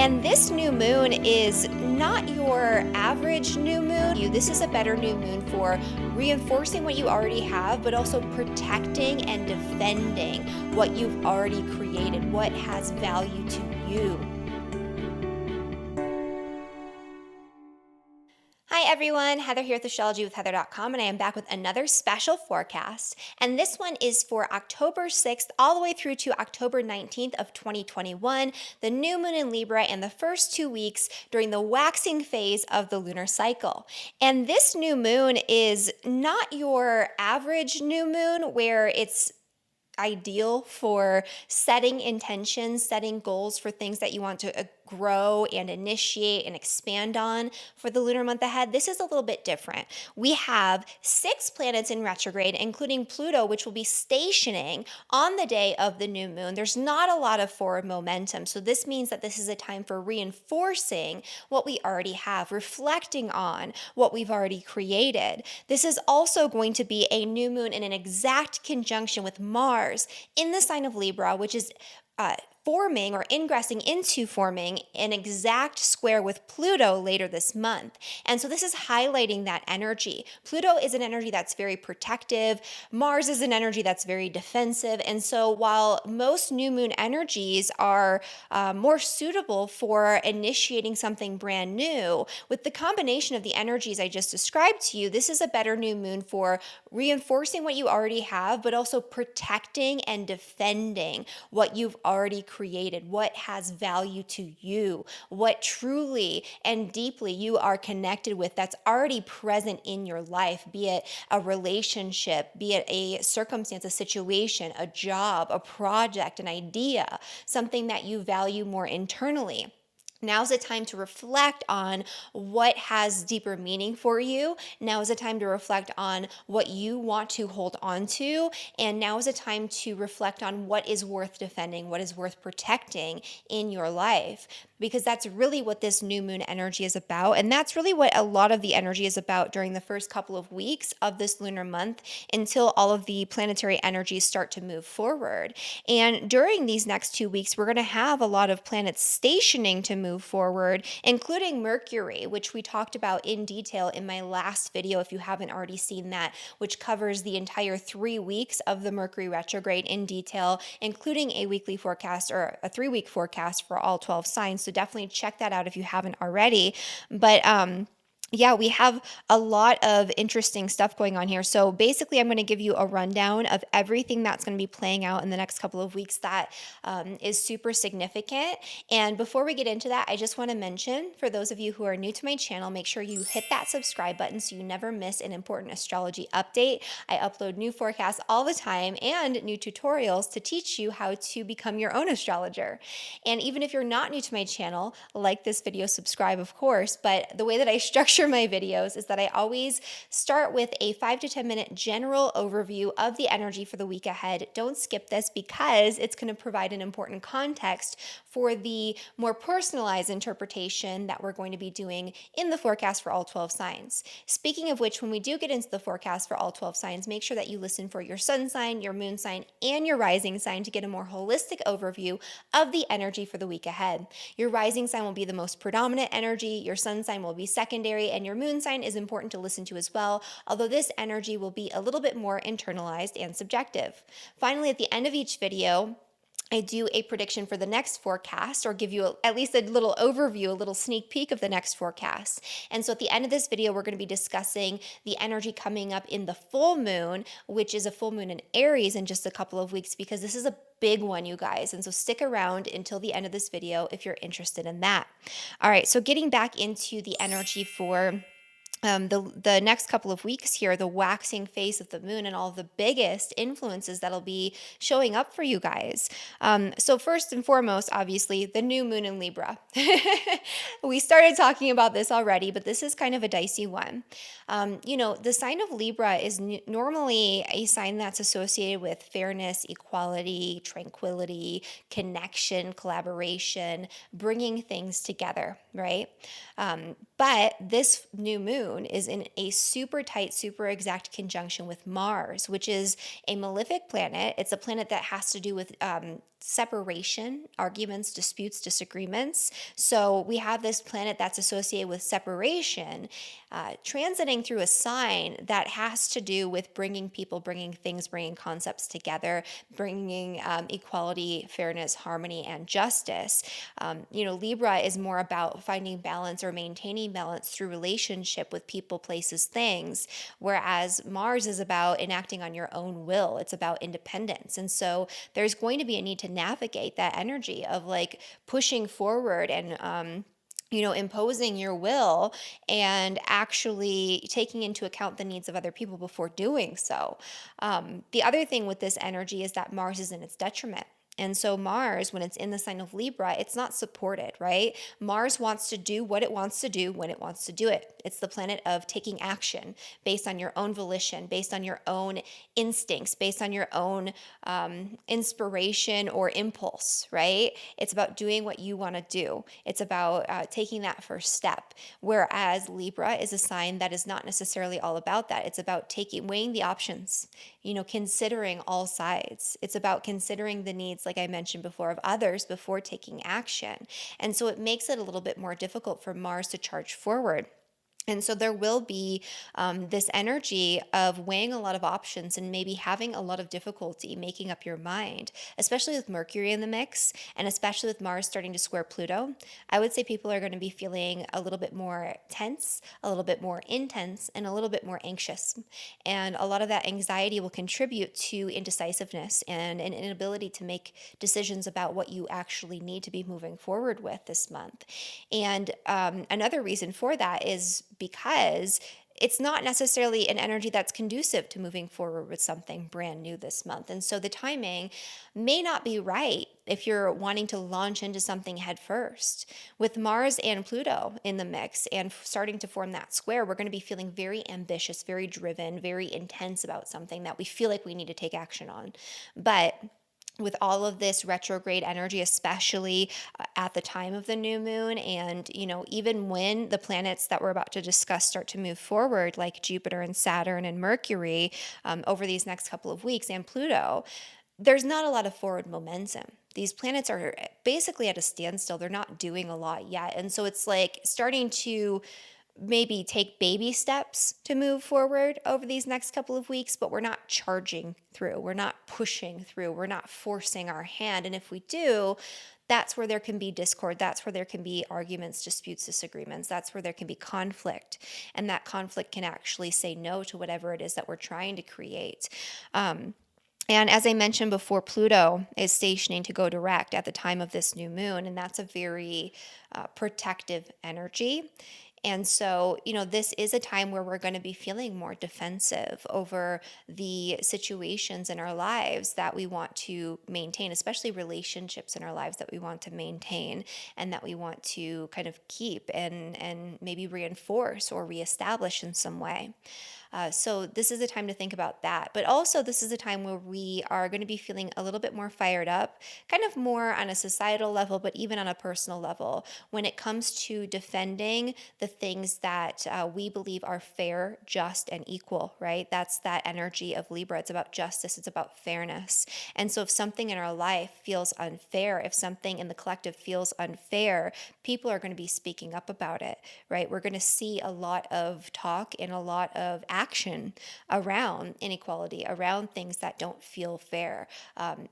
And this new moon is not your average new moon. This is a better new moon for reinforcing what you already have, but also protecting and defending what you've already created, what has value to you. Hi everyone, Heather here with astrologywithheather.com, and I am back with another special forecast. And this one is for October 6th all the way through to October 19th of 2021, the new moon in Libra, and the first 2 weeks during the waxing phase of the lunar cycle. And this new moon is not your average new moon where it's ideal for setting intentions, setting goals for things that you want to grow and initiate and expand on for the lunar month ahead. This is a little bit different. We have 6 planets in retrograde, including Pluto, which will be stationing on the day of the new moon. There's not a lot of forward momentum. So this means that this is a time for reinforcing what we already have, reflecting on what we've already created. This is also going to be a new moon in an exact conjunction with Mars in the sign of Libra, which is forming or ingressing into forming an exact square with Pluto later this month. And so this is highlighting that energy. Pluto is an energy that's very protective. Mars is an energy that's very defensive. And so while most new moon energies are more suitable for initiating something brand new, with the combination of the energies I just described to you, this is a better new moon for reinforcing what you already have, but also protecting and defending what you've already created, what has value to you, what truly and deeply you are connected with that's already present in your life, be it a relationship, be it a circumstance, a situation, a job, a project, an idea, something that you value more internally. Now's the time to reflect on what has deeper meaning for you. Now is the time to reflect on what you want to hold on to. And now is the time to reflect on what is worth defending, what is worth protecting in your life. Because that's really what this new moon energy is about. And that's really what a lot of the energy is about during the first couple of weeks of this lunar month until all of the planetary energies start to move forward. And during these next 2 weeks, we're going to have a lot of planets stationing to move forward, including Mercury, which we talked about in detail in my last video, if you haven't already seen that, which covers the entire 3 weeks of the Mercury retrograde in detail, including a weekly forecast or a 3-week forecast for all 12 signs. So definitely check that out if you haven't already. But yeah, we have a lot of interesting stuff going on here. So basically, I'm going to give you a rundown of everything that's going to be playing out in the next couple of weeks that is super significant. And before we get into that, I just want to mention, for those of you who are new to my channel, make sure you hit that subscribe button so you never miss an important astrology update. I upload new forecasts all the time and new tutorials to teach you how to become your own astrologer. And even if you're not new to my channel, like this video, subscribe, of course. But the way that I structure my videos is that I always start with a 5 to 10 minute general overview of the energy for the week ahead. Don't skip this because it's going to provide an important context for the more personalized interpretation that we're going to be doing in the forecast for all 12 signs. Speaking of which, when we do get into the forecast for all 12 signs, make sure that you listen for your sun sign, your moon sign, and your rising sign to get a more holistic overview of the energy for the week ahead. Your rising sign will be the most predominant energy, your sun sign will be secondary, and your moon sign is important to listen to as well, although this energy will be a little bit more internalized and subjective. Finally, at the end of each video, I do a prediction for the next forecast, or give you at least a little overview, a little sneak peek of the next forecast. And so at the end of this video, we're going to be discussing the energy coming up in the full moon, which is a full moon in Aries in just a couple of weeks, because this is a big one, you guys. And so stick around until the end of this video if you're interested in that. All right, so getting back into the energy for the next couple of weeks here, the waxing phase of the moon and all of the biggest influences that'll be showing up for you guys. So first and foremost, obviously, the new moon in Libra. We started talking about this already, but this is kind of a dicey one. The sign of Libra is normally a sign that's associated with fairness, equality, tranquility, connection, collaboration, bringing things together, right? But this new moon is in a super tight, super exact conjunction with Mars, which is a malefic planet. It's a planet that has to do with separation, arguments, disputes, disagreements. So we have this planet that's associated with separation, transiting through a sign that has to do with bringing people, bringing things, bringing concepts together, bringing equality, fairness, harmony, and justice. Libra is more about finding balance or maintaining balance through relationship with people, places, things, whereas Mars is about enacting on your own will. It's about independence. And so there's going to be a need to navigate that energy of like pushing forward and, imposing your will and actually taking into account the needs of other people before doing so. The other thing with this energy is that Mars is in its detriment. And so Mars, when it's in the sign of Libra, it's not supported, right? Mars wants to do what it wants to do when it wants to do it. It's the planet of taking action based on your own volition, based on your own instincts, based on your own inspiration or impulse, right? It's about doing what you want to do. It's about taking that first step. Whereas Libra is a sign that is not necessarily all about that. It's about weighing the options, considering all sides. It's about considering the needs, like I mentioned before, of others before taking action. And so it makes it a little bit more difficult for Mars to charge forward. And so there will be this energy of weighing a lot of options and maybe having a lot of difficulty making up your mind, especially with Mercury in the mix and especially with Mars starting to square Pluto. I would say people are going to be feeling a little bit more tense, a little bit more intense, and a little bit more anxious. And a lot of that anxiety will contribute to indecisiveness and an inability to make decisions about what you actually need to be moving forward with this month. And another reason for that is because it's not necessarily an energy that's conducive to moving forward with something brand new this month. And so the timing may not be right if you're wanting to launch into something head first. With Mars and Pluto in the mix and starting to form that square, we're going to be feeling very ambitious, very driven, very intense about something that we feel like we need to take action on. But with all of this retrograde energy, especially at the time of the new moon, and even when the planets that we're about to discuss start to move forward, like Jupiter and Saturn and Mercury, over these next couple of weeks, and Pluto, there's not a lot of forward momentum. These planets are basically at a standstill. They're not doing a lot yet. And so it's like starting to maybe take baby steps to move forward over these next couple of weeks, but we're not charging through. We're not pushing through. We're not forcing our hand. And if we do, that's where there can be discord. That's where there can be arguments, disputes, disagreements. That's where there can be conflict. And that conflict can actually say no to whatever it is that we're trying to create. And as I mentioned before, Pluto is stationing to go direct at the time of this new moon, and that's a very protective energy. And so, this is a time where we're going to be feeling more defensive over the situations in our lives that we want to maintain, especially relationships in our lives that we want to maintain and that we want to kind of keep and maybe reinforce or reestablish in some way. So this is a time to think about that. But also, this is a time where we are going to be feeling a little bit more fired up, kind of more on a societal level, but even on a personal level, when it comes to defending the things that we believe are fair, just, and equal, right? That's that energy of Libra. It's about justice. It's about fairness. And so if something in our life feels unfair, if something in the collective feels unfair, people are going to be speaking up about it, right? We're going to see a lot of talk and a lot of action around inequality, around things that don't feel fair.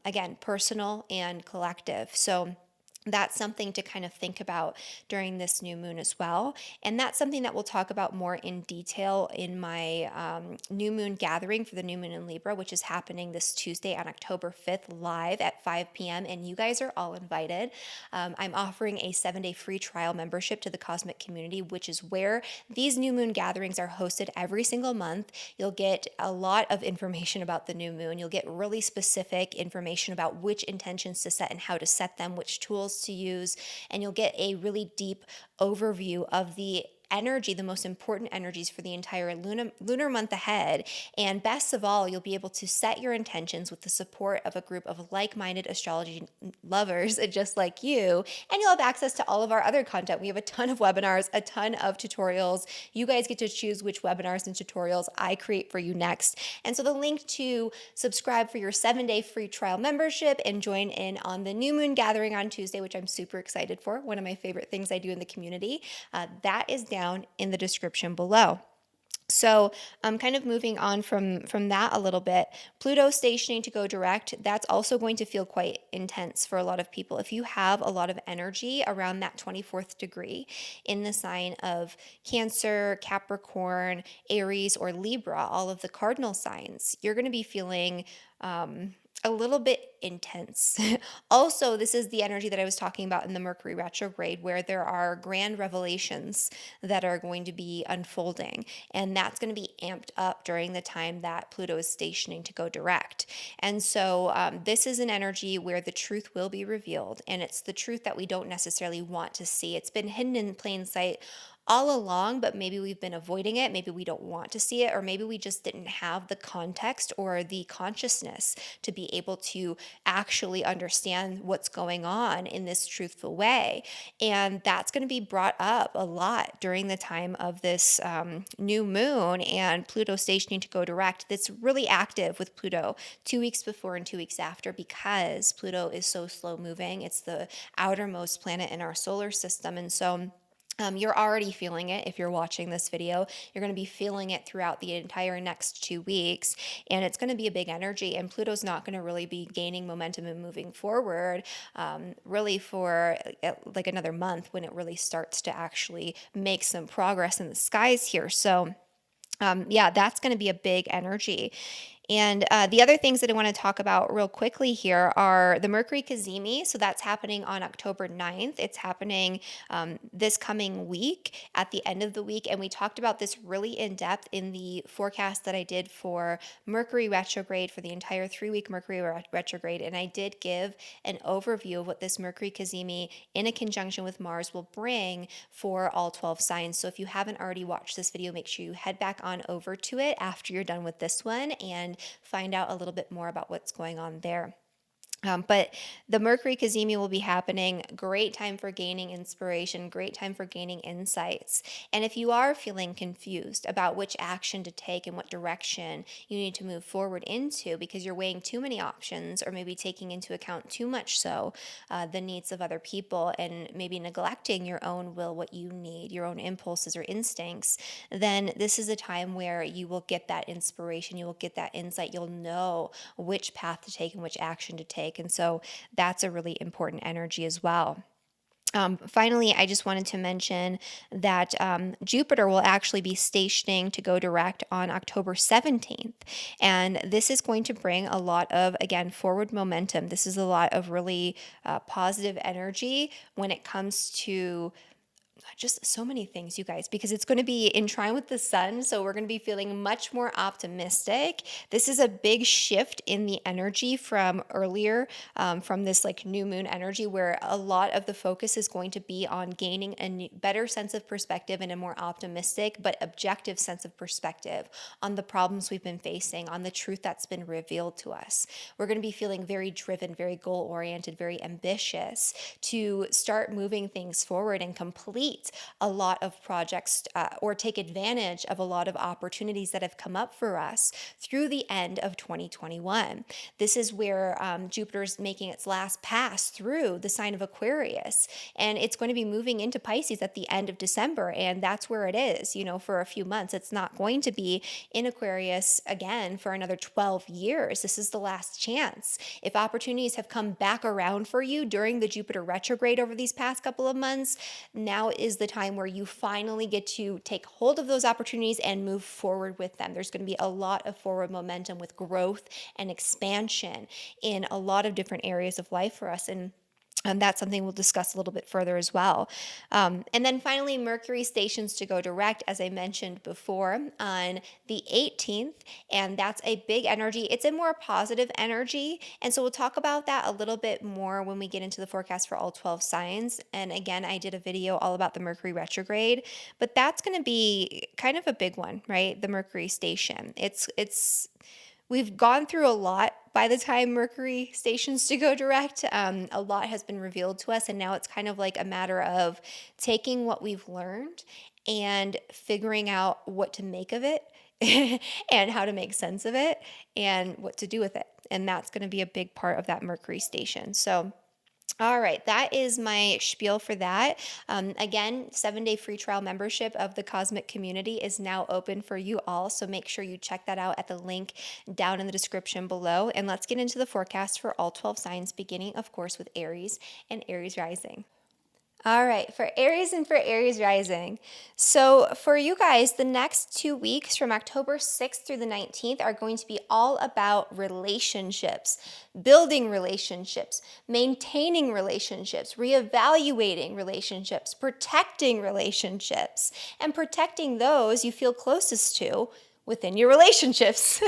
Again, personal and collective. So that's something to kind of think about during this new moon as well. And that's something that we'll talk about more in detail in my new moon gathering for the new moon in Libra, which is happening this Tuesday on October 5th live at 5 p.m. And you guys are all invited. I'm offering a 7-day free trial membership to the Cosmic Community, which is where these new moon gatherings are hosted every single month. You'll get a lot of information about the new moon. You'll get really specific information about which intentions to set and how to set them, which tools to use, and you'll get a really deep overview of the energy, the most important energies for the entire lunar month ahead. And best of all, you'll be able to set your intentions with the support of a group of like-minded astrology lovers just like you, and you'll have access to all of our other content. We have a ton of webinars, a ton of tutorials. You guys get to choose which webinars and tutorials I create for you next. And so the link to subscribe for your 7-day free trial membership and join in on the new moon gathering on Tuesday, which I'm super excited for, one of my favorite things I do in the community, that is down in the description below. So kind of moving on from that a little bit, Pluto stationing to go direct, that's also going to feel quite intense for a lot of people. If you have a lot of energy around that 24th degree in the sign of Cancer, Capricorn, Aries, or Libra, all of the cardinal signs, you're going to be feeling a little bit intense. Also, this is the energy that I was talking about in the Mercury retrograde, where there are grand revelations that are going to be unfolding. And that's going to be amped up during the time that Pluto is stationing to go direct. And so this is an energy where the truth will be revealed. And it's the truth that we don't necessarily want to see. It's been hidden in plain sight all along, but maybe we've been avoiding it. Maybe we don't want to see it, or maybe we just didn't have the context or the consciousness to be able to actually understand what's going on in this truthful way. And that's going to be brought up a lot during the time of this new moon and Pluto stationing to go direct. That's really active with Pluto 2 weeks before and 2 weeks after, because Pluto is so slow moving. It's the outermost planet in our solar system. And so you're already feeling it if you're watching this video. You're going to be feeling it throughout the entire next 2 weeks, and it's going to be a big energy. And Pluto's not going to really be gaining momentum and moving forward really for like another month, when it really starts to actually make some progress in the skies here. So yeah, that's going to be a big energy. And the other things that I want to talk about real quickly here are the Mercury Cazimi. So that's happening on October 9th. It's happening this coming week, at the end of the week. And we talked about this really in depth in the forecast that I did for Mercury retrograde, for the entire 3-week Mercury retrograde. And I did give an overview of what this Mercury Cazimi in a conjunction with Mars will bring for all 12 signs. So if you haven't already watched this video, make sure you head back on over to it after you're done with this one and find out a little bit more about what's going on there. But the Mercury Cazimi will be happening. Great time for gaining inspiration, great time for gaining insights. And if you are feeling confused about which action to take and what direction you need to move forward into, because you're weighing too many options, or maybe taking into account too much so the needs of other people, and maybe neglecting your own will, what you need, your own impulses or instincts, then this is a time where you will get that inspiration, you will get that insight, you'll know which path to take and which action to take. And so that's a really important energy as well. Finally, I just wanted to mention that Jupiter will actually be stationing to go direct on October 17th. And this is going to bring a lot of, again, forward momentum. This is a lot of really positive energy when it comes to just so many things, you guys, because it's going to be in trine with the sun. So we're going to be feeling much more optimistic. This is a big shift in the energy from earlier, from this like new moon energy, where a lot of the focus is going to be on gaining a better sense of perspective and a more optimistic but objective sense of perspective on the problems we've been facing, on the truth that's been revealed to us. We're going to be feeling very driven, very goal oriented, very ambitious to start moving things forward and complete a lot of projects or take advantage of a lot of opportunities that have come up for us through the end of 2021. This is where Jupiter's making its last pass through the sign of Aquarius, and it's going to be moving into Pisces at the end of December, and that's where it is, for a few months. It's not going to be in Aquarius again for another 12 years. This is the last chance. If opportunities have come back around for you during the Jupiter retrograde over these past couple of months, now is the time where you finally get to take hold of those opportunities and move forward with them. There's going to be a lot of forward momentum with growth and expansion in a lot of different areas of life for us. And That's something we'll discuss a little bit further as well. And then finally, Mercury stations to go direct, as I mentioned before, on the 18th. And that's a big energy. It's a more positive energy. And so we'll talk about that a little bit more when we get into the forecast for all 12 signs. And again, I did a video all about the Mercury retrograde, but that's going to be kind of a big one, right? The Mercury station. We've gone through a lot by the time Mercury stations to go direct. A lot has been revealed to us, and now it's kind of like a matter of taking what we've learned and figuring out what to make of it and how to make sense of it and what to do with it. And that's going to be a big part of that Mercury station. So, all right, that is my spiel for that. Again, 7-day free trial membership of the Cosmic Community is now open for you all. So make sure you check that out at the link down in the description below. And let's get into the forecast for all 12 signs, beginning, of course, with Aries and Aries rising. All right, for Aries and for Aries rising. So, for you guys, the next 2 weeks from October 6th through the 19th are going to be all about relationships, building relationships, maintaining relationships, reevaluating relationships, protecting relationships, and protecting those you feel closest to within your relationships.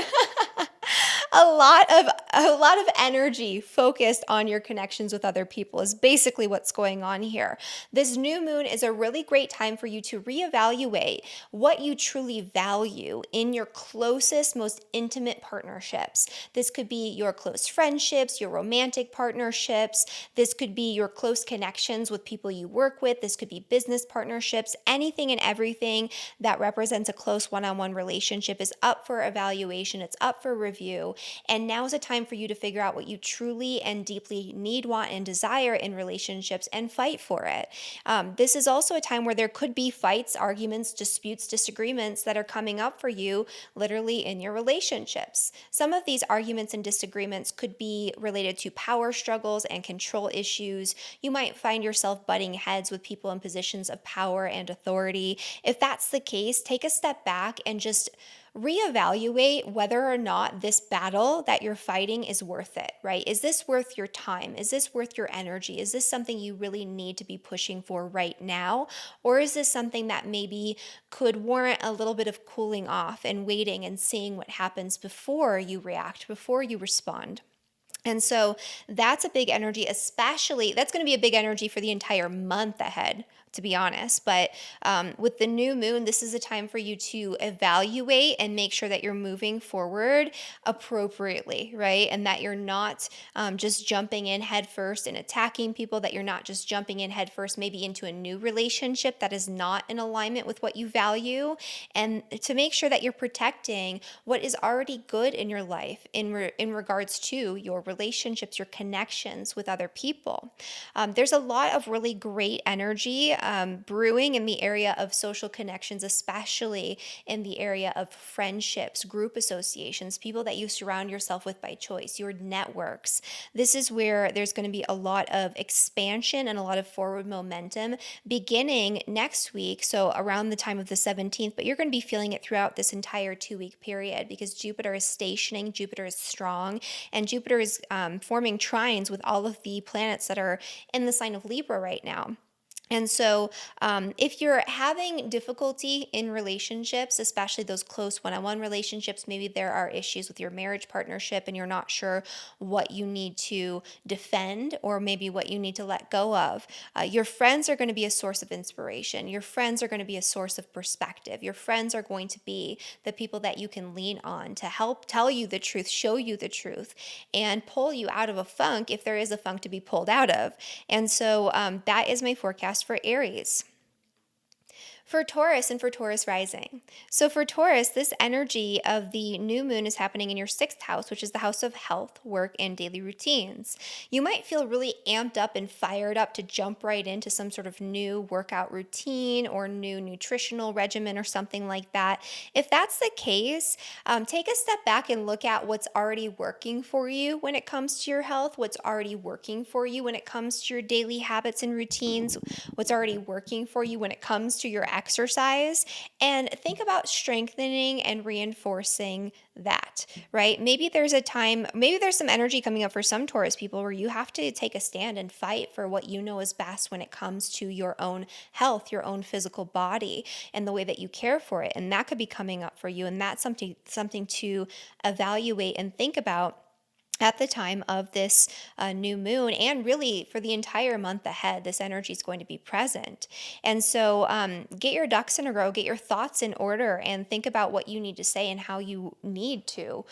A lot of energy focused on your connections with other people is basically what's going on here. This new moon is a really great time for you to reevaluate what you truly value in your closest, most intimate partnerships. This could be your close friendships, your romantic partnerships. This could be your close connections with people you work with. This could be business partnerships. Anything and everything that represents a close one-on-one relationship is up for evaluation. It's up for review. And now is a time for you to figure out what you truly and deeply need, want, and desire in relationships and fight for it. This is also a time where there could be fights, arguments, disputes, disagreements that are coming up for you literally in your relationships. Some of these arguments and disagreements could be related to power struggles and control issues. You might find yourself butting heads with people in positions of power and authority. If that's the case, take a step back and just reevaluate whether or not this battle that you're fighting is worth it, right? Is this worth your time? Is this worth your energy? Is this something you really need to be pushing for right now? Or is this something that maybe could warrant a little bit of cooling off and waiting and seeing what happens before you react, before you respond? And so that's a big energy, especially that's going to be a big energy for the entire month ahead, to be honest. But with the new moon, this is a time for you to evaluate and make sure that you're moving forward appropriately, right? And that you're not just jumping in head first and attacking people, that you're not just jumping in head first, maybe into a new relationship that is not in alignment with what you value. And to make sure that you're protecting what is already good in your life in regards to your relationships, your connections with other people. There's a lot of really great energy brewing in the area of social connections, especially in the area of friendships, group associations, people that you surround yourself with by choice, your networks. This is where there's going to be a lot of expansion and a lot of forward momentum beginning next week. So around the time of the 17th, but you're going to be feeling it throughout this entire 2-week period because Jupiter is stationing, Jupiter is strong, and Jupiter is forming trines with all of the planets that are in the sign of Libra right now. And so if you're having difficulty in relationships, especially those close one-on-one relationships, maybe there are issues with your marriage partnership and you're not sure what you need to defend or maybe what you need to let go of, your friends are going to be a source of inspiration. Your friends are going to be a source of perspective. Your friends are going to be the people that you can lean on to help tell you the truth, show you the truth, and pull you out of a funk if there is a funk to be pulled out of. And so that is my forecast for Aries. For Taurus and for Taurus rising. So for Taurus, this energy of the new moon is happening in your 6th house, which is the house of health, work, and daily routines. You might feel really amped up and fired up to jump right into some sort of new workout routine or new nutritional regimen or something like that. If that's the case, take a step back and look at what's already working for you when it comes to your health, what's already working for you when it comes to your daily habits and routines, what's already working for you when it comes to your exercise, and think about strengthening and reinforcing that, right? Maybe there's a time, maybe there's some energy coming up for some Taurus people where you have to take a stand and fight for what you know is best when it comes to your own health, your own physical body, and the way that you care for it. And that could be coming up for you. And that's something to evaluate and think about at the time of this new moon, and really for the entire month ahead. This energy is going to be present. And so get your ducks in a row, get your thoughts in order, and think about what you need to say and how you need to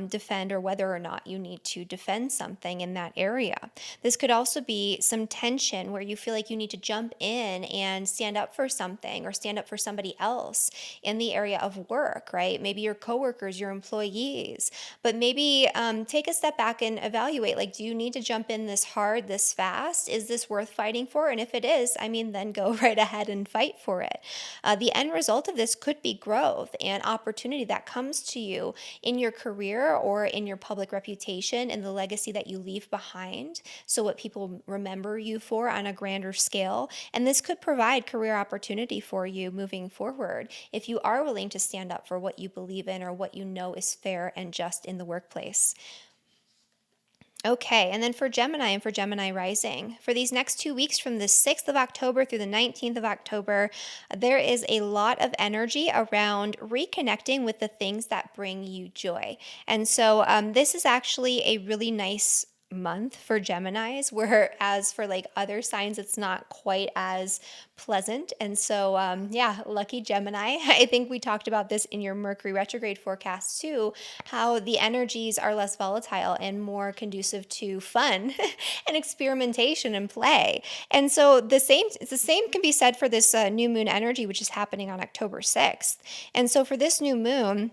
defend, or whether or not you need to defend something in that area. This could also be some tension where you feel like you need to jump in and stand up for something or stand up for somebody else in the area of work, right? Maybe your coworkers, your employees, but maybe take a step back and evaluate, like, do you need to jump in this hard, this fast? Is this worth fighting for? And if it is, I mean, then go right ahead and fight for it. The end result of this could be growth and opportunity that comes to you in your career or in your public reputation and the legacy that you leave behind. So what people remember you for on a grander scale. And this could provide career opportunity for you moving forward if you are willing to stand up for what you believe in or what you know is fair and just in the workplace. Okay, and then for Gemini and for Gemini rising, for these next 2 weeks from the 6th of October through the 19th of October, there is a lot of energy around reconnecting with the things that bring you joy. And so this is actually a really nice month for Geminis, whereas for like other signs, it's not quite as pleasant. And so, yeah, lucky Gemini. I think we talked about this in your Mercury retrograde forecast too, how the energies are less volatile and more conducive to fun and experimentation and play. And so the same can be said for this new moon energy, which is happening on October 6th. And so for this new moon,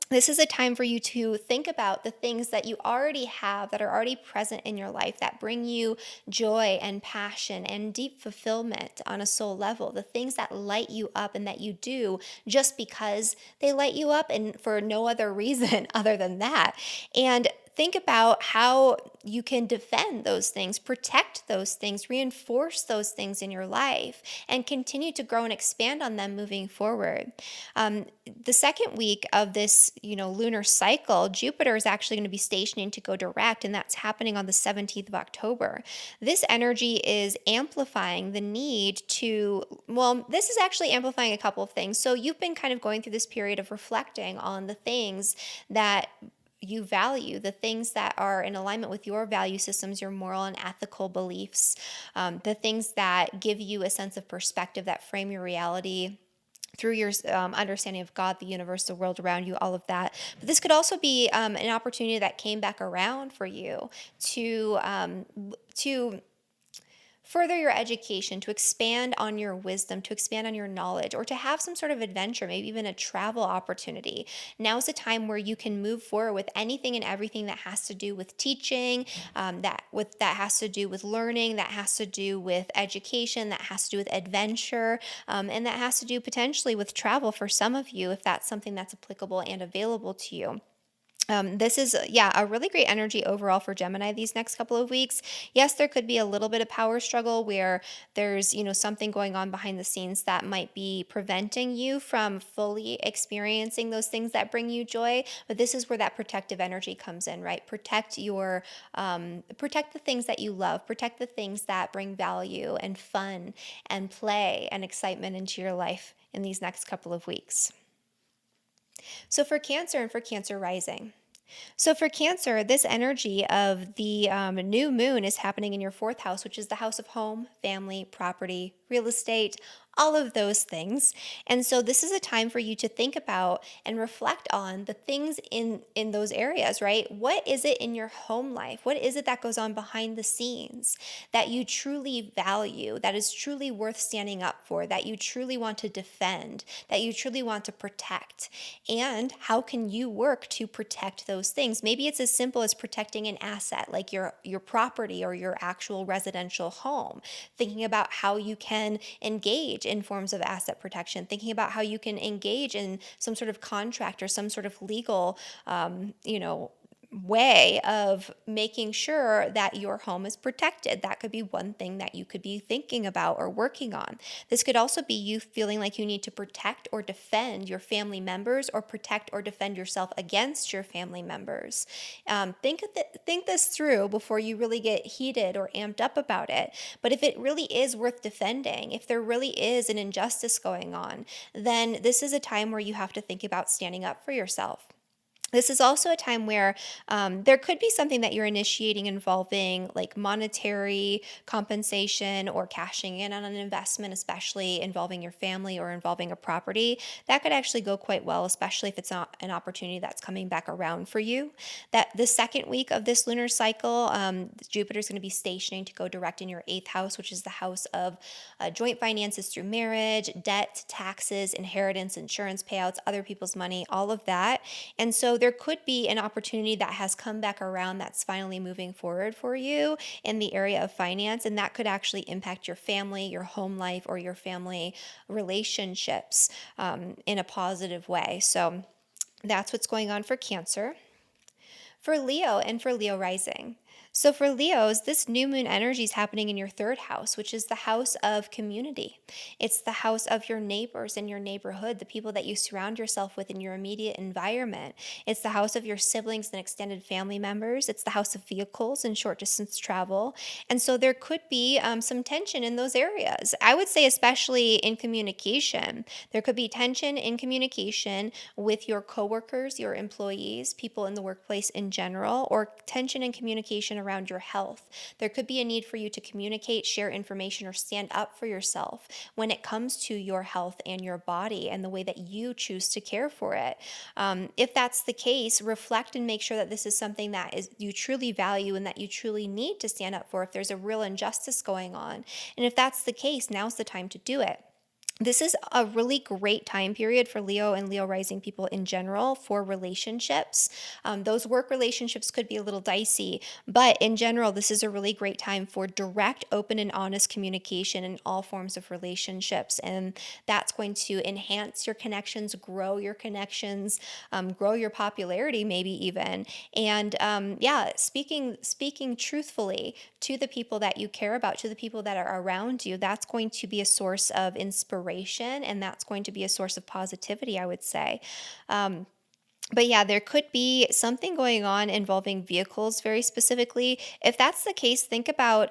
this is a time for you to think about the things that you already have, that are already present in your life, that bring you joy and passion and deep fulfillment on a soul level, the things that light you up and that you do just because they light you up and for no other reason other than that. And think about how you can defend those things, protect those things, reinforce those things in your life, and continue to grow and expand on them moving forward. The second week of this, lunar cycle, Jupiter is actually going to be stationing to go direct, and that's happening on the 17th of October. This energy is amplifying the need to, well, this is actually amplifying a couple of things. So you've been kind of going through this period of reflecting on the things that you value, the things that are in alignment with your value systems, your moral and ethical beliefs, the things that give you a sense of perspective, that frame your reality through your understanding of God, the universe, the world around you, all of that. But this could also be an opportunity that came back around for you to further your education, to expand on your wisdom, to expand on your knowledge, or to have some sort of adventure, maybe even a travel opportunity. Now's a time where you can move forward with anything and everything that has to do with teaching, that has to do with learning, that has to do with education, that has to do with adventure, and that has to do potentially with travel for some of you, if that's something that's applicable and available to you. This is, a really great energy overall for Gemini these next couple of weeks. Yes, there could be a little bit of power struggle where there's, something going on behind the scenes that might be preventing you from fully experiencing those things that bring you joy. But this is where that protective energy comes in, right? Protect the things that you love, protect the things that bring value and fun and play and excitement into your life in these next couple of weeks. So for Cancer and for Cancer rising. So for Cancer, this energy of the new moon is happening in your fourth house, which is the house of home, family, property, real estate, all of those things. And so this is a time for you to think about and reflect on the things in those areas, right? What is it in your home life? What is it that goes on behind the scenes that you truly value, that is truly worth standing up for, that you truly want to defend, that you truly want to protect? And how can you work to protect those things? Maybe it's as simple as protecting an asset like your property or your actual residential home, thinking about how you can engage in forms of asset protection, thinking about how you can engage in some sort of contract or some sort of legal, way of making sure that your home is protected. That could be one thing that you could be thinking about or working on. This could also be you feeling like you need to protect or defend your family members, or protect or defend yourself against your family members. Think this through before you really get heated or amped up about it. But if it really is worth defending, if there really is an injustice going on, then this is a time where you have to think about standing up for yourself. This is also a time where there could be something that you're initiating involving like monetary compensation or cashing in on an investment, especially involving your family or involving a property. That could actually go quite well, especially if it's not an opportunity that's coming back around for you. That the second week of this lunar cycle, Jupiter is going to be stationing to go direct in your eighth house, which is the house of joint finances through marriage, debt, taxes, inheritance, insurance payouts, other people's money, all of that. And so there could be an opportunity that has come back around that's finally moving forward for you in the area of finance. And that could actually impact your family, your home life, or your family relationships in a positive way. So that's what's going on for Cancer. For Leo and for Leo rising. So for Leos, this new moon energy is happening in your third house, which is the house of community. It's the house of your neighbors in your neighborhood, the people that you surround yourself with in your immediate environment. It's the house of your siblings and extended family members. It's the house of vehicles and short distance travel. And so there could be some tension in those areas. I would say, especially in communication, there could be tension in communication with your coworkers, your employees, people in the workplace in general, or tension in communication around your health. There could be a need for you to communicate, share information, or stand up for yourself when it comes to your health and your body and the way that you choose to care for it. If that's the case, reflect and make sure that this is something that is you truly value and that you truly need to stand up for if there's a real injustice going on. And if that's the case, now's the time to do it. This is a really great time period for Leo and Leo rising people in general for relationships. Those work relationships could be a little dicey, but in general, this is a really great time for direct, open, and honest communication in all forms of relationships. And that's going to enhance your connections, grow your popularity, maybe even. And yeah, speaking truthfully to the people that you care about, to the people that are around you, that's going to be a source of inspiration, and that's going to be a source of positivity, I would say. Um, but yeah, there could be something going on involving vehicles very specifically. If that's the case, think about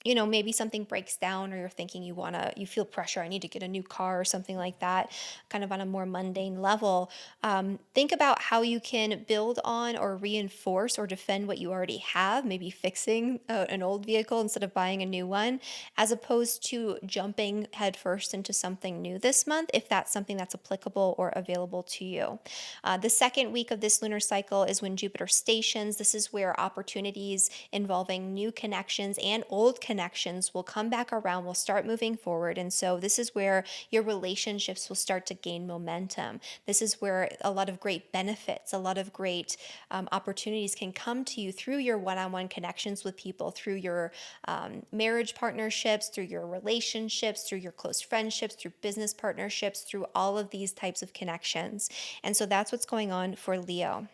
maybe something breaks down, or you're thinking you feel pressure, I need to get a new car or something like that, kind of on a more mundane level. Think about how you can build on or reinforce or defend what you already have, maybe fixing an old vehicle instead of buying a new one, as opposed to jumping headfirst into something new this month, if that's something that's applicable or available to you. The second week of this lunar cycle is when Jupiter stations. This is where opportunities involving new connections and old connections will come back around, will start moving forward. And so this is where your relationships will start to gain momentum. This is where a lot of great benefits, a lot of great opportunities can come to you through your one-on-one connections with people, through your marriage partnerships, through your relationships, through your close friendships, through business partnerships, through all of these types of connections. And so that's what's going on for Leo.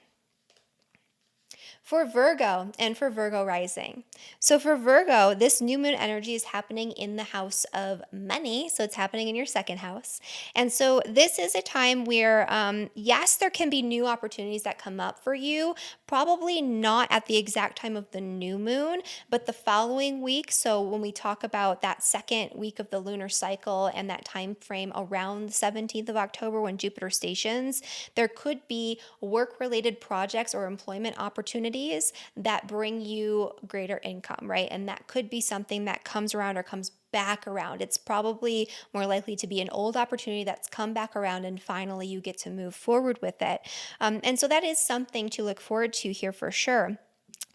For Virgo and for Virgo rising. So for Virgo, this new moon energy is happening in the house of money. So it's happening in your second house. And so this is a time where, yes, there can be new opportunities that come up for you, probably not at the exact time of the new moon, but the following week. So when we talk about that second week of the lunar cycle and that time frame around the 17th of October when Jupiter stations, there could be work-related projects or employment opportunities that bring you greater income, right? And that could be something that comes around or comes back around. It's probably more likely to be an old opportunity that's come back around and finally you get to move forward with it. And so that is something to look forward to here for sure.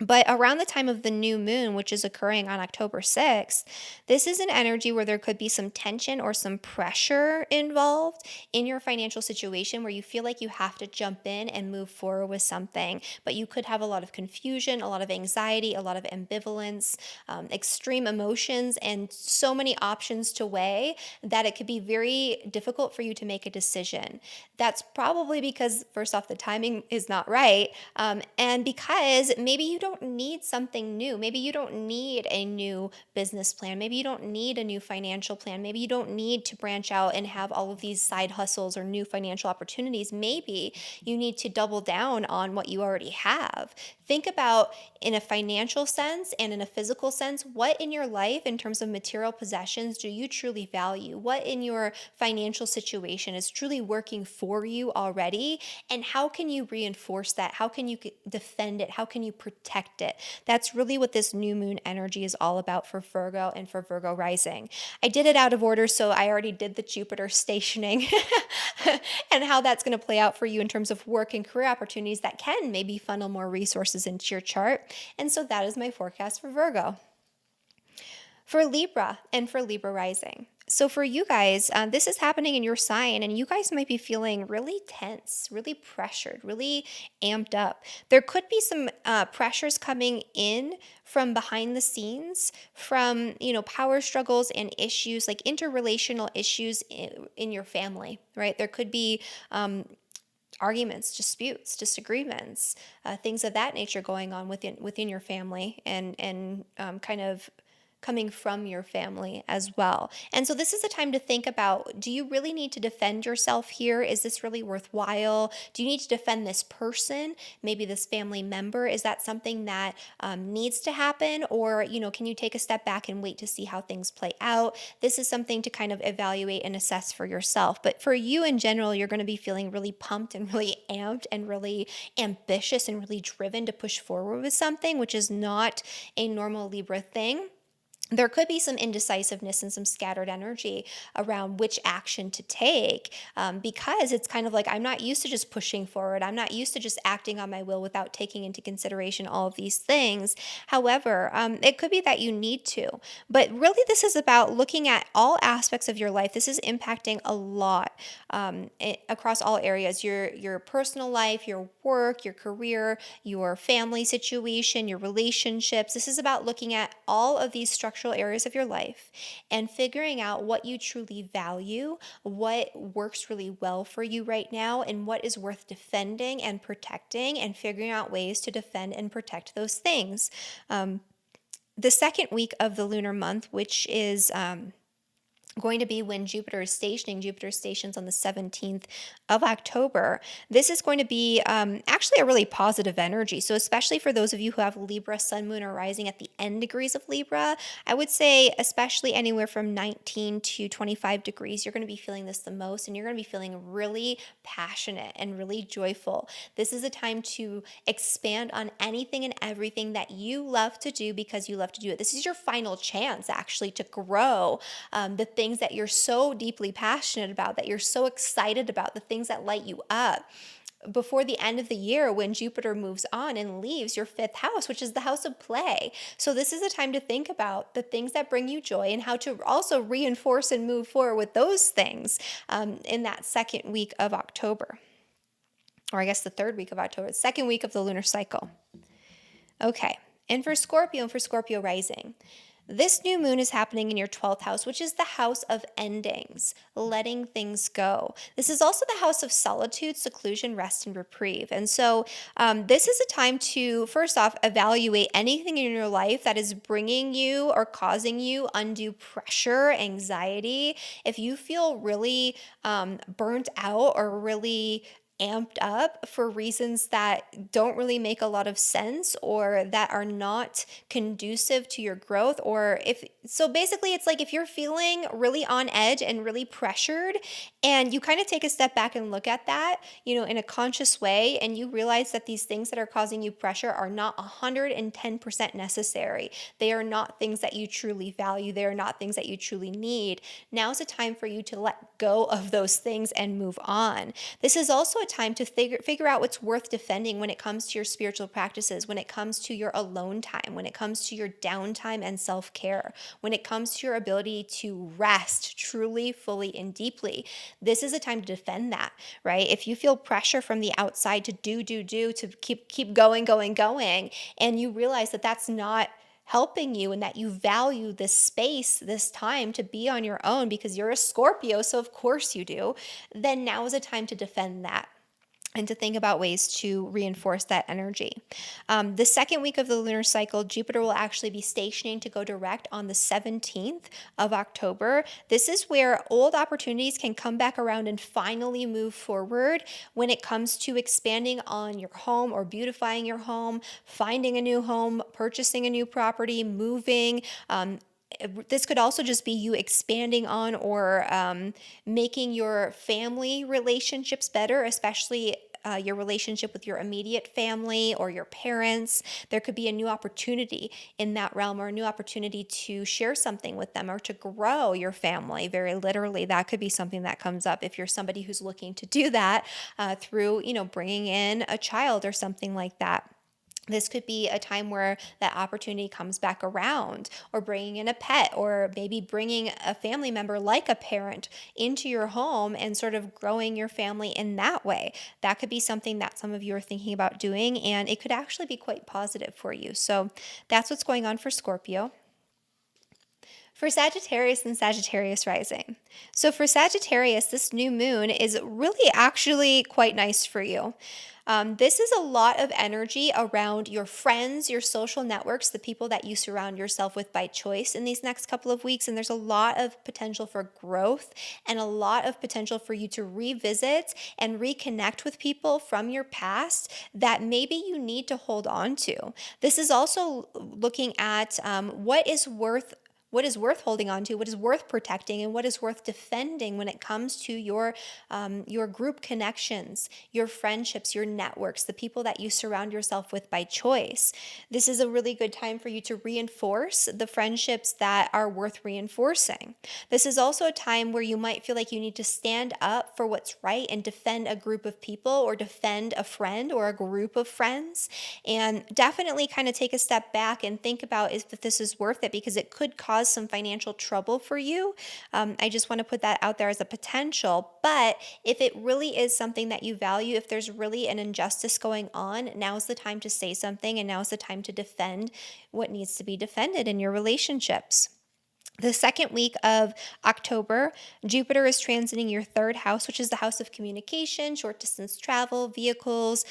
But around the time of the new moon, which is occurring on October 6th, this is an energy where there could be some tension or some pressure involved in your financial situation where you feel like you have to jump in and move forward with something. But you could have a lot of confusion, a lot of anxiety, a lot of ambivalence, extreme emotions, and so many options to weigh that it could be very difficult for you to make a decision. That's probably because, first off, the timing is not right. And because maybe you don't need something new. Maybe you don't need a new business plan. Maybe you don't need a new financial plan. Maybe you don't need to branch out and have all of these side hustles or new financial opportunities. Maybe you need to double down on what you already have. Think about, in a financial sense and in a physical sense, what in your life, in terms of material possessions, do you truly value? What in your financial situation is truly working for you already? And how can you reinforce that? How can you defend it? How can you protect it? That's really what this new moon energy is all about for Virgo and for Virgo rising. I did it out of order, so I already did the Jupiter stationing and how that's going to play out for you in terms of work and career opportunities that can maybe funnel more resources into your chart. And so that is my forecast for Virgo. For Libra and for Libra rising. So for you guys, this is happening in your sign, and you guys might be feeling really tense, really pressured, really amped up. There could be some pressures coming in from behind the scenes, from power struggles and issues like interrelational issues in your family, right? There could be arguments, disputes, disagreements, things of that nature going on within your family, and kind of coming from your family as well. And so this is a time to think about, do you really need to defend yourself here? Is this really worthwhile? Do you need to defend this person, maybe this family member? Is that something that needs to happen? Or, can you take a step back and wait to see how things play out? This is something to kind of evaluate and assess for yourself. But for you in general, you're going to be feeling really pumped and really amped and really ambitious and really driven to push forward with something, which is not a normal Libra thing. There could be some indecisiveness and some scattered energy around which action to take, because it's kind of like, I'm not used to just pushing forward. I'm not used to just acting on my will without taking into consideration all of these things. However, it could be that you need to. But really, this is about looking at all aspects of your life. This is impacting a lot across all areas, your personal life, your work, your career, your family situation, your relationships. This is about looking at all of these structural areas of your life and figuring out what you truly value, what works really well for you right now, and what is worth defending and protecting, and figuring out ways to defend and protect those things. The second week of the lunar month, which is going to be when Jupiter is stationing. Jupiter stations on the 17th of October. This is going to be actually a really positive energy. So especially for those of you who have Libra, Sun, Moon, or Rising at the end degrees of Libra, I would say especially anywhere from 19 to 25 degrees, you're going to be feeling this the most, and you're going to be feeling really passionate and really joyful. This is a time to expand on anything and everything that you love to do because you love to do it. This is your final chance actually to grow the things that you're so deeply passionate about, that you're so excited about, the things that light you up before the end of the year, when Jupiter moves on and leaves your fifth house, which is the house of play. So this is a time to think about the things that bring you joy and how to also reinforce and move forward with those things in that second week of October. Or I guess the third week of October, the second week of the lunar cycle. Okay, and for Scorpio and for Scorpio rising, this new moon is happening in your 12th house, which is the house of endings, letting things go. This is also the house of solitude, seclusion, rest, and reprieve. And so this is a time to, first off, evaluate anything in your life that is bringing you or causing you undue pressure, anxiety. If you feel really burnt out or really amped up for reasons that don't really make a lot of sense or that are not conducive to your growth, or basically it's like if you're feeling really on edge and really pressured, and you kind of take a step back and look at that, in a conscious way, and you realize that these things that are causing you pressure are not 110% necessary. They are not things that you truly value. They are not things that you truly need. Now is a time for you to let go of those things and move on. This is also a time to figure out what's worth defending when it comes to your spiritual practices, when it comes to your alone time, when it comes to your downtime and self-care, when it comes to your ability to rest truly, fully, and deeply. This is a time to defend that, right? If you feel pressure from the outside to do, to keep going, and you realize that that's not helping you and that you value this space, this time to be on your own because you're a Scorpio, so of course you do, then now is a time to defend that and to think about ways to reinforce that energy. The second week of the lunar cycle, Jupiter will actually be stationing to go direct on the 17th of October. This is where old opportunities can come back around and finally move forward when it comes to expanding on your home or beautifying your home, finding a new home, purchasing a new property, moving. This could also just be you expanding on or making your family relationships better, especially your relationship with your immediate family or your parents. There could be a new opportunity in that realm, or a new opportunity to share something with them or to grow your family. Very literally, that could be something that comes up if you're somebody who's looking to do that through, bringing in a child or something like that. This could be a time where that opportunity comes back around, or bringing in a pet, or maybe bringing a family member like a parent into your home and sort of growing your family in that way. That could be something that some of you are thinking about doing, and it could actually be quite positive for you. So that's what's going on for Scorpio. For Sagittarius and Sagittarius rising. So for Sagittarius, this new moon is really actually quite nice for you. This is a lot of energy around your friends, your social networks, the people that you surround yourself with by choice in these next couple of weeks. And there's a lot of potential for growth and a lot of potential for you to revisit and reconnect with people from your past that maybe you need to hold on to. This is also looking at what is worth holding on to, what is worth protecting, and what is worth defending when it comes to your group connections, your friendships, your networks, the people that you surround yourself with by choice. This is a really good time for you to reinforce the friendships that are worth reinforcing. This is also a time where you might feel like you need to stand up for what's right and defend a group of people, or defend a friend or a group of friends, and definitely kind of take a step back and think about if this is worth it, because it could cause some financial trouble for you. I just want to put that out there as a potential. But if it really is something that you value, if there's really an injustice going on, now's the time to say something, and now's the time to defend what needs to be defended in your relationships. The second week of October, Jupiter is transiting your third house, which is the house of communication, short distance travel, vehicles,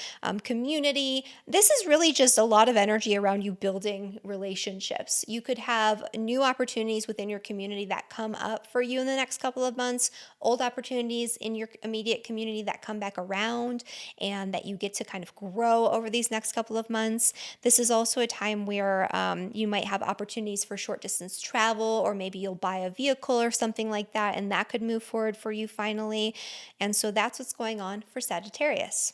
community. This is really just a lot of energy around you building relationships. You could have new opportunities within your community that come up for you in the next couple of months, old opportunities in your immediate community that come back around and that you get to kind of grow over these next couple of months. This is also a time where you might have opportunities for short distance travel, or maybe you'll buy a vehicle or something like that, and that could move forward for you finally. And so that's what's going on for Sagittarius.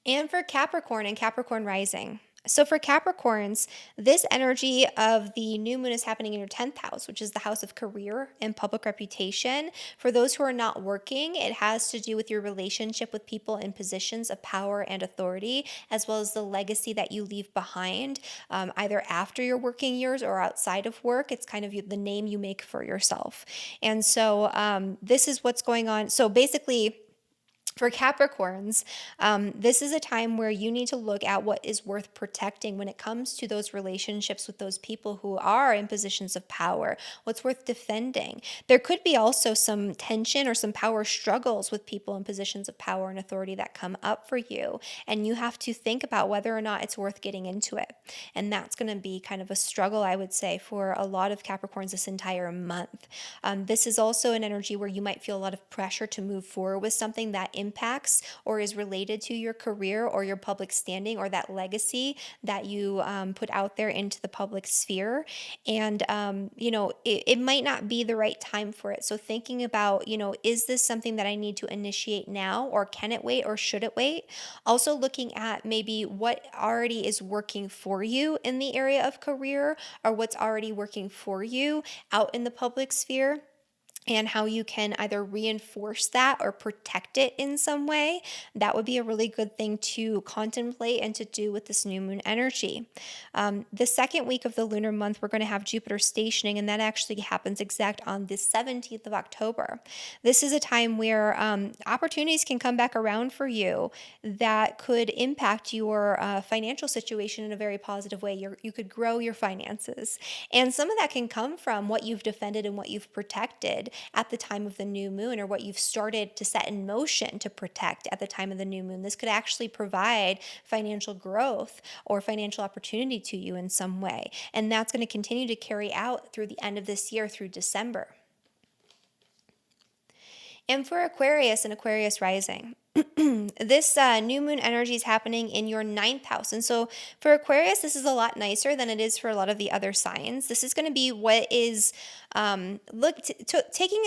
And for Capricorn and Capricorn rising. So for Capricorns, this energy of the new moon is happening in your 10th house, which is the house of career and public reputation. For those who are not working, it has to do with your relationship with people in positions of power and authority, as well as the legacy that you leave behind, either after your working years or outside of work. It's kind of the name you make for yourself. And so this is what's going on. So basically, for Capricorns, this is a time where you need to look at what is worth protecting when it comes to those relationships with those people who are in positions of power, what's worth defending. There could be also some tension or some power struggles with people in positions of power and authority that come up for you, and you have to think about whether or not it's worth getting into it. And that's going to be kind of a struggle, I would say, for a lot of Capricorns this entire month. This is also an energy where you might feel a lot of pressure to move forward with something that impacts or is related to your career or your public standing, or that legacy that you put out there into the public sphere. And, it might not be the right time for it. So thinking about, is this something that I need to initiate now, or can it wait, or should it wait? Also looking at maybe what already is working for you in the area of career, or what's already working for you out in the public sphere. and how you can either reinforce that or protect it in some way. That would be a really good thing to contemplate and to do with this new moon energy. The second week of the lunar month, we're going to have Jupiter stationing, and that actually happens exact on the 17th of October. This is a time where opportunities can come back around for you that could impact your financial situation in a very positive way. You could grow your finances. And some of that can come from what you've defended and what you've protected at the time of the new moon, or what you've started to set in motion to protect at the time of the new moon. This could actually provide financial growth or financial opportunity to you in some way. And that's going to continue to carry out through the end of this year, through December. And for Aquarius and Aquarius rising, this new moon energy is happening in your ninth house. And so for Aquarius, this is a lot nicer than it is for a lot of the other signs. This is going to be what is taking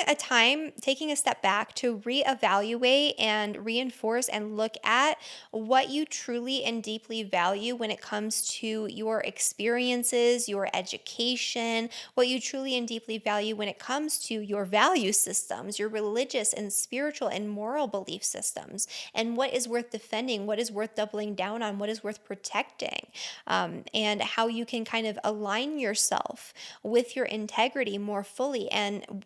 a step back to reevaluate and reinforce and look at what you truly and deeply value when it comes to your experiences, your education, what you truly and deeply value when it comes to your value systems, your religious and spiritual and moral belief systems, and what is worth defending, what is worth doubling down on, what is worth protecting, and how you can kind of align yourself with your integrity more fully. And,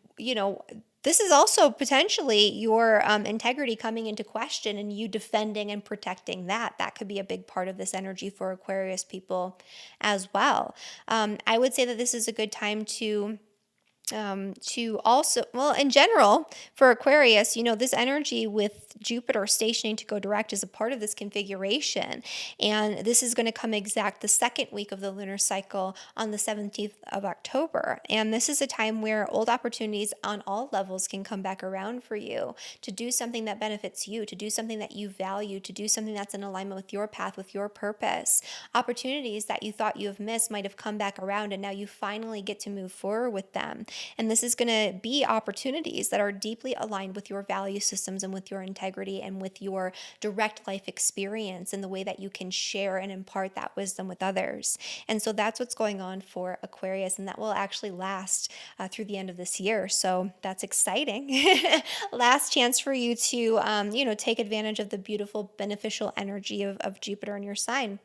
this is also potentially your integrity coming into question and you defending and protecting that. That could be a big part of this energy for Aquarius people as well. I would say that this is a good time to also, well, in general, for Aquarius, this energy with Jupiter stationing to go direct is a part of this configuration. And this is going to come exact the second week of the lunar cycle on the 17th of October. And this is a time where old opportunities on all levels can come back around for you to do something that benefits you, to do something that you value, to do something that's in alignment with your path, with your purpose. Opportunities that you thought you have missed might have come back around, and now you finally get to move forward with them. And this is going to be opportunities that are deeply aligned with your value systems and with your integrity and with your direct life experience and the way that you can share and impart that wisdom with others. And so that's what's going on for Aquarius, and that will actually last through the end of this year. So that's exciting. Last chance for you to, take advantage of the beautiful, beneficial energy of Jupiter in your sign.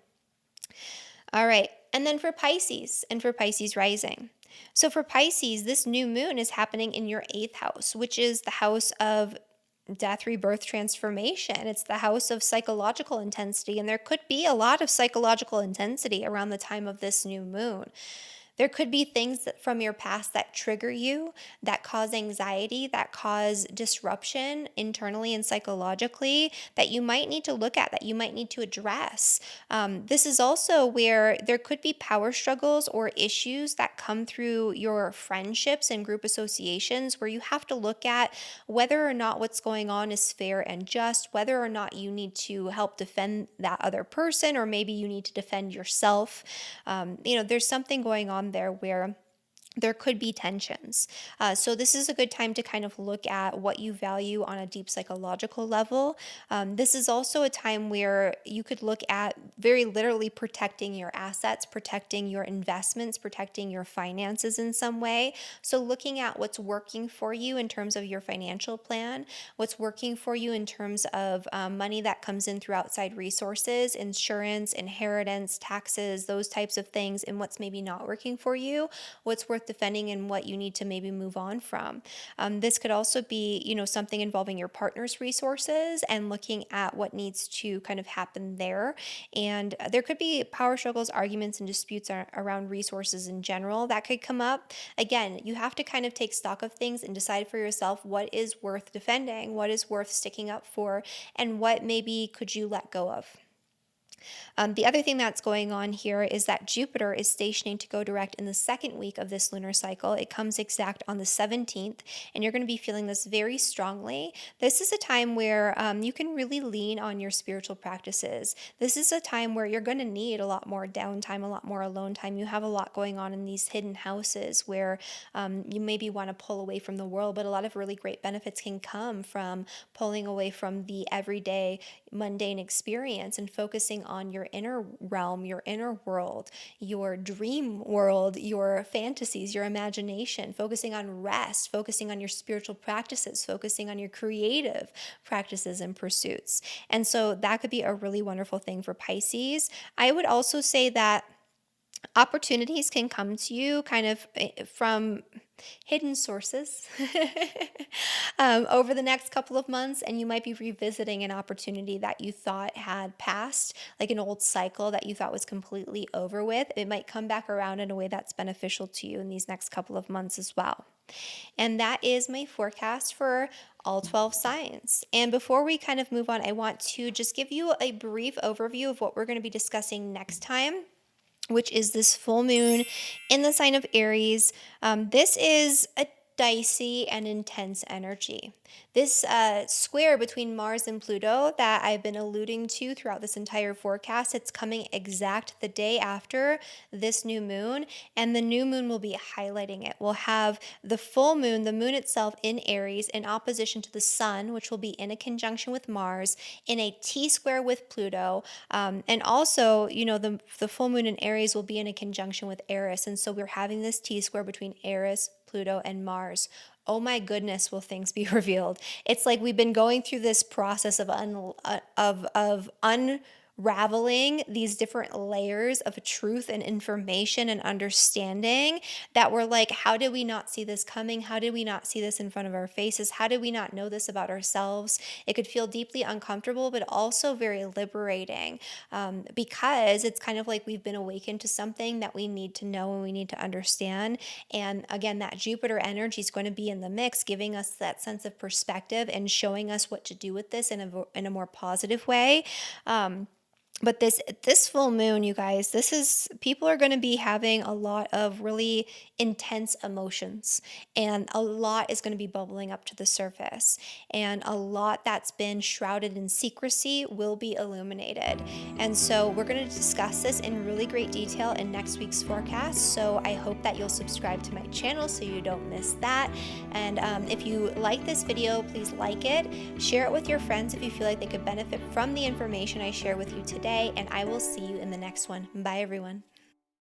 All right. And then for Pisces and for Pisces rising. So for Pisces, this new moon is happening in your eighth house, which is the house of death, rebirth, transformation. It's the house of psychological intensity. And there could be a lot of psychological intensity around the time of this new moon. There could be things from your past that trigger you, that cause anxiety, that cause disruption internally and psychologically that you might need to look at, that you might need to address. This is also where there could be power struggles or issues that come through your friendships and group associations where you have to look at whether or not what's going on is fair and just, whether or not you need to help defend that other person, or maybe you need to defend yourself. There's something going on there where there could be tensions. So this is a good time to kind of look at what you value on a deep psychological level. This is also a time where you could look at very literally protecting your assets, protecting your investments, protecting your finances in some way. So looking at what's working for you in terms of your financial plan, what's working for you in terms of money that comes in through outside resources, insurance, inheritance, taxes, those types of things, and what's maybe not working for you, what's worth defending, and what you need to maybe move on from. This could also be, something involving your partner's resources and looking at what needs to kind of happen there. And there could be power struggles, arguments, and disputes around resources in general that could come up. Again, you have to kind of take stock of things and decide for yourself what is worth defending, what is worth sticking up for, and what maybe could you let go of. The other thing that's going on here is that Jupiter is stationing to go direct in the second week of this lunar cycle. It comes exact on the 17th, and you're going to be feeling this very strongly. This is a time where you can really lean on your spiritual practices. This is a time where you're going to need a lot more downtime, a lot more alone time. You have a lot going on in these hidden houses where you maybe want to pull away from the world, but a lot of really great benefits can come from pulling away from the everyday mundane experience and focusing on your inner realm, your inner world, your dream world, your fantasies, your imagination, focusing on rest, focusing on your spiritual practices, focusing on your creative practices and pursuits. And so that could be a really wonderful thing for Pisces. I would also say that opportunities can come to you kind of from hidden sources over the next couple of months, and you might be revisiting an opportunity that you thought had passed, like an old cycle that you thought was completely over with. It might come back around in a way that's beneficial to you in these next couple of months as well. And that is my forecast for all 12 signs. And before we kind of move on, I want to just give you a brief overview of what we're going to be discussing next time, which is this full moon in the sign of Aries. This is a dicey and intense energy. This square between Mars and Pluto that I've been alluding to throughout this entire forecast, it's coming exact the day after this new moon, and the new moon will be highlighting it. We'll have the full moon, the moon itself in Aries, in opposition to the sun, which will be in a conjunction with Mars, in a T-square with Pluto, and also, the full moon in Aries will be in a conjunction with Eris, and so we're having this T-square between Eris, Pluto, and Mars. Oh my goodness, will things be revealed? It's like we've been going through this process of unraveling these different layers of truth and information and understanding that we're like, how did we not see this coming? How did we not see this in front of our faces? How did we not know this about ourselves? It could feel deeply uncomfortable, but also very liberating, because it's kind of like we've been awakened to something that we need to know and we need to understand. And again, that Jupiter energy is going to be in the mix, giving us that sense of perspective and showing us what to do with this in a more positive way. But this full moon, you guys, people are going to be having a lot of really intense emotions, and a lot is going to be bubbling up to the surface, and a lot that's been shrouded in secrecy will be illuminated. And so we're going to discuss this in really great detail in next week's forecast. So I hope that you'll subscribe to my channel so you don't miss that. And if you like this video, please like it, share it with your friends if you feel like they could benefit from the information I share with you today, and I will see you in the next one. Bye, everyone.